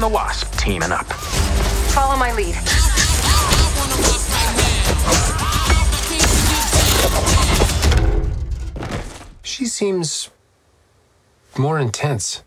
the Wasp teaming up. Follow my lead. She seems more intense.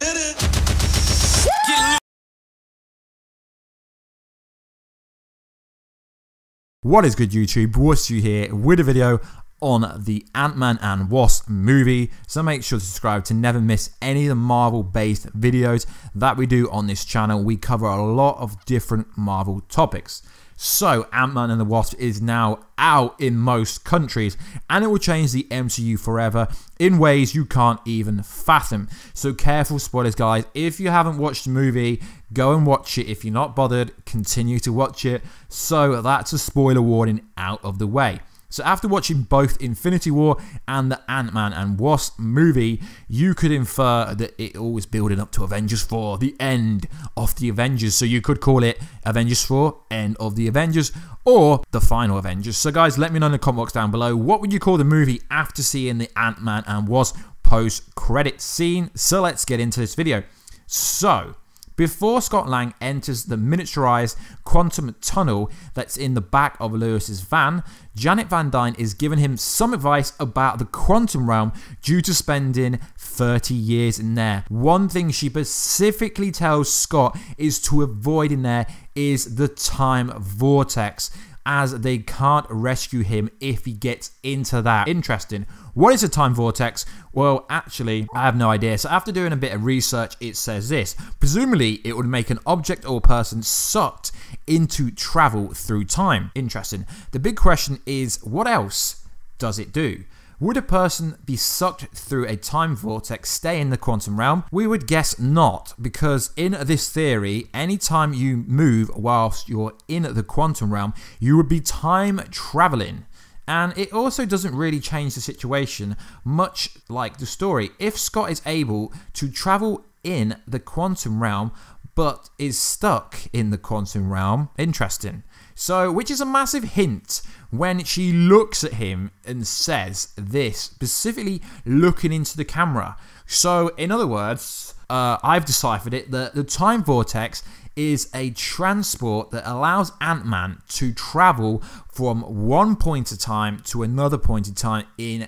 What is good, YouTube? Warstu here with a video on the Ant-Man and Wasp movie, so make sure to subscribe to never miss any of the Marvel based videos that we do on this channel. We cover a lot of different Marvel topics. So Ant-Man and the Wasp is now out in most countries, and it will change the MCU forever in ways you can't even fathom. So careful spoilers, guys. If you haven't watched the movie, go and watch it. If you're not bothered, continue to watch it. So that's a spoiler warning out of the way. So after watching both Infinity War and the Ant-Man and Wasp movie, you could infer that it all was building up to Avengers 4, the end of the Avengers. So you could call it Avengers 4, end of the Avengers, or the final Avengers. So guys, let me know in the comment box down below, what would you call the movie after seeing the Ant-Man and Wasp post-credit scene? So let's get into this video. So before Scott Lang enters the miniaturized quantum tunnel that's in the back of Lewis's van, Janet Van Dyne is giving him some advice about the quantum realm due to spending 30 years in there. One thing she specifically tells Scott is to avoid in there is the time vortex, as they can't rescue him if he gets into that. Interesting. What is a time vortex? Well, actually, I have no idea. So after doing a bit of research, it says this. Presumably, it would make an object or person sucked into travel through time. Interesting. The big question is, what else does it do? Would a person be sucked through a time vortex, stay in the quantum realm? We would guess not, because in this theory, anytime you move whilst you're in the quantum realm, you would be time traveling. And it also doesn't really change the situation, much like the story. If Scott is able to travel in the quantum realm, but is stuck in the quantum realm, interesting. So, which is a massive hint when she looks at him and says this, specifically looking into the camera. So, in other words, I've deciphered it that the time vortex is a transport that allows Ant-Man to travel from one point of time to another point in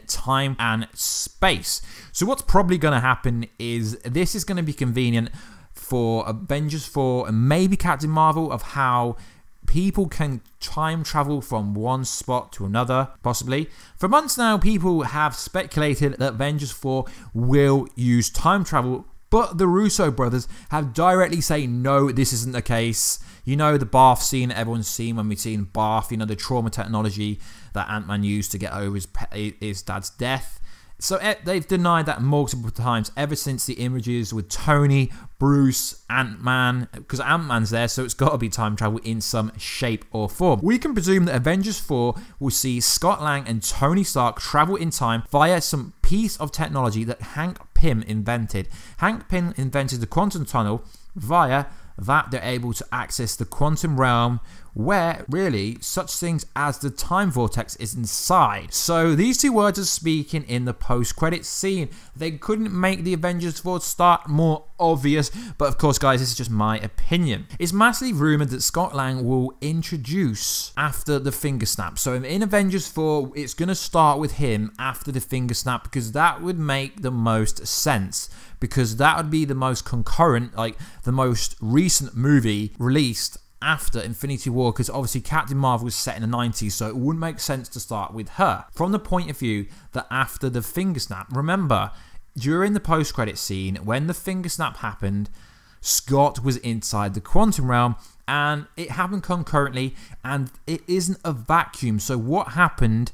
time and space. So what's probably going to happen is this is going to be convenient for Avengers 4 and maybe Captain Marvel, of how people can time travel from one spot to another, possibly. For months now, people have speculated that Avengers 4 will use time travel, but the Russo brothers have directly said no, this isn't the case. You know, the bath scene that everyone's seen when we've seen bath, you know, the trauma technology that Ant-Man used to get over his dad's death. So they've denied that multiple times ever since the images with Tony, Bruce, Ant-Man, because Ant-Man's there, so it's got to be time travel in some shape or form. We can presume that Avengers 4 will see Scott Lang and Tony Stark travel in time via some piece of technology that Hank Pym invented. Hank Pym invented the quantum tunnel. Via that, they're able to access the quantum realm, where really such things as the time vortex is inside. So these two words are speaking in the post-credits scene. They couldn't make the Avengers 4 start more obvious, but of course, guys, this is just my opinion. It's massively rumored that Scott Lang will introduce after the finger snap. So in Avengers 4, it's going to start with him after the finger snap, because that would make the most sense, because that would be the most concurrent, like the most recent movie released after Infinity War, because obviously Captain Marvel was set in the 90s, so it wouldn't make sense to start with her. From the point of view that after the finger snap, remember, during the post-credit scene, when the finger snap happened, Scott was inside the quantum realm, and it happened concurrently, and it isn't a vacuum. So what happened?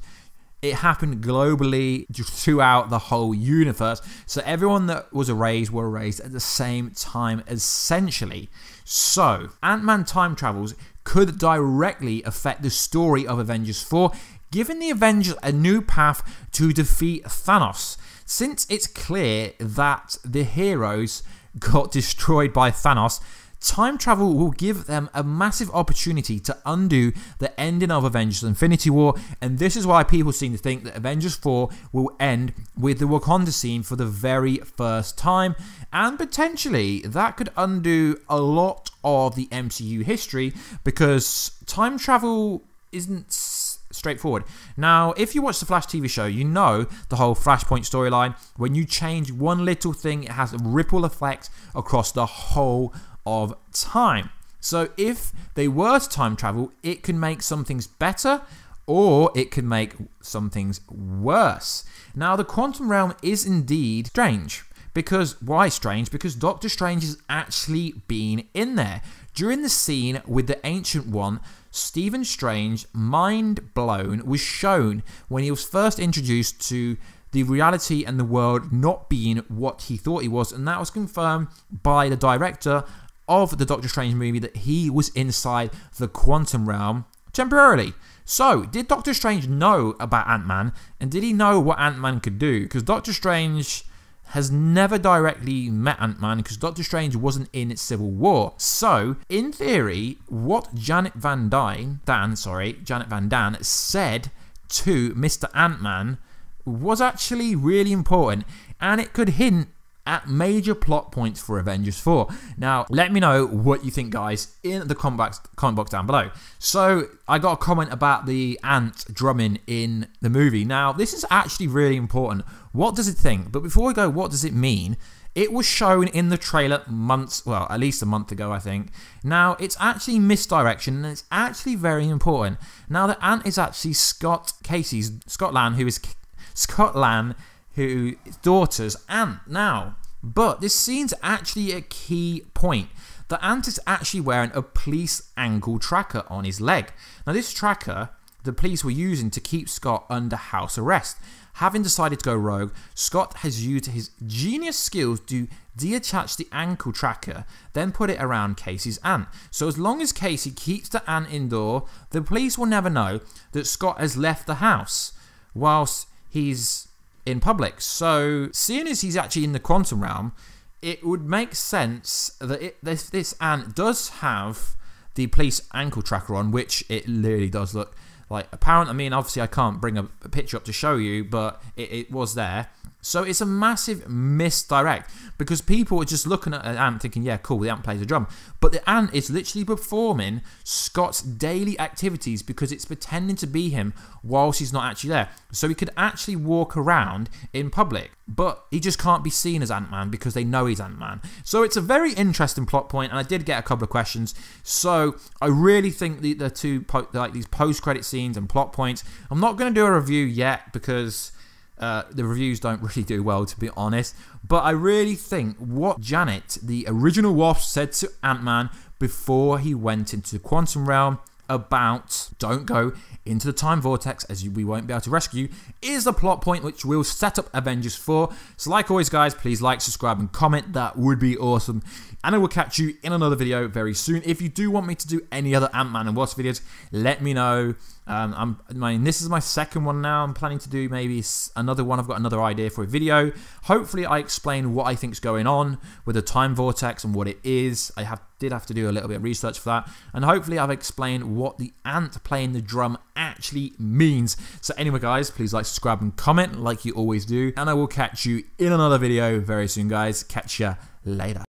It happened globally throughout the whole universe. So everyone that was erased were erased at the same time, essentially. So Ant-Man time travels could directly affect the story of Avengers 4, giving the Avengers a new path to defeat Thanos. Since it's clear that the heroes got destroyed by Thanos, time travel will give them a massive opportunity to undo the ending of Avengers Infinity War, and this is why people seem to think that Avengers 4 will end with the Wakanda scene for the very first time, and potentially that could undo a lot of the MCU history, because time travel isn't straightforward. Now, if you watch the Flash TV show, you know the whole Flashpoint storyline. When you change one little thing, it has a ripple effect across the whole of time. So if they were to time travel, it can make some things better, or it could make some things worse. Now, the quantum realm is indeed strange. Because, why strange? Because Doctor Strange has actually been in there. During the scene with the Ancient One, Stephen Strange, mind blown, was shown when he was first introduced to the reality and the world not being what he thought he was, and that was confirmed by the director of the Doctor Strange movie that he was inside the quantum realm temporarily. So, did Doctor Strange know about Ant-Man, and did he know what Ant-Man could do? Because Doctor Strange has never directly met Ant-Man, because Doctor Strange wasn't in Civil War. So, in theory, what Janet Van Dyne said to Mr. Ant-Man was actually really important, and it could hint at major plot points for Avengers 4. Now, let me know what you think, guys, in the comment box down below. So, I got a comment about the ant drumming in the movie. Now, this is actually really important. What does it think? But before we go, what does it mean? It was shown in the trailer at least a month ago, I think. Now, it's actually misdirection, and it's actually very important. Now, the ant is actually Scott Lang, whose daughter's aunt now. But this scene's actually a key point. The ant is actually wearing a police ankle tracker on his leg. Now, this tracker, the police were using to keep Scott under house arrest. Having decided to go rogue, Scott has used his genius skills to deattach the ankle tracker, then put it around Casey's aunt. So as long as Casey keeps the aunt indoor, the police will never know that Scott has left the house whilst he's in public. So, seeing as he's actually in the quantum realm, it would make sense that this ant does have the police ankle tracker on, which it literally does look like apparent. I mean, obviously I can't bring a picture up to show you, but it was there. So it's a massive misdirect, because people are just looking at an ant thinking, yeah, cool, the ant plays a drum. But the ant is literally performing Scott's daily activities, because it's pretending to be him whilst he's not actually there. So he could actually walk around in public, but he just can't be seen as Ant-Man because they know he's Ant-Man. So it's a very interesting plot point, and I did get a couple of questions. So I really think these post-credit scenes and plot points, I'm not going to do a review yet, because the reviews don't really do well, to be honest. But I really think what Janet, the original Wasp, said to Ant-Man before he went into the quantum realm about don't go into the time vortex, as we won't be able to rescue you, is the plot point which will set up Avengers 4. So like always, guys, please like, subscribe and comment. That would be awesome. And I will catch you in another video very soon. If you do want me to do any other Ant-Man and Wasp videos, let me know. This is my second one now. I'm planning to do maybe another one. I've got another idea for a video. Hopefully I explain what I think is going on with the time vortex and what it is. I did have to do a little bit of research for that. And hopefully I've explained what the ant playing the drum actually means. So anyway, guys, please like, subscribe and comment like you always do. And I will catch you in another video very soon, guys. Catch ya later.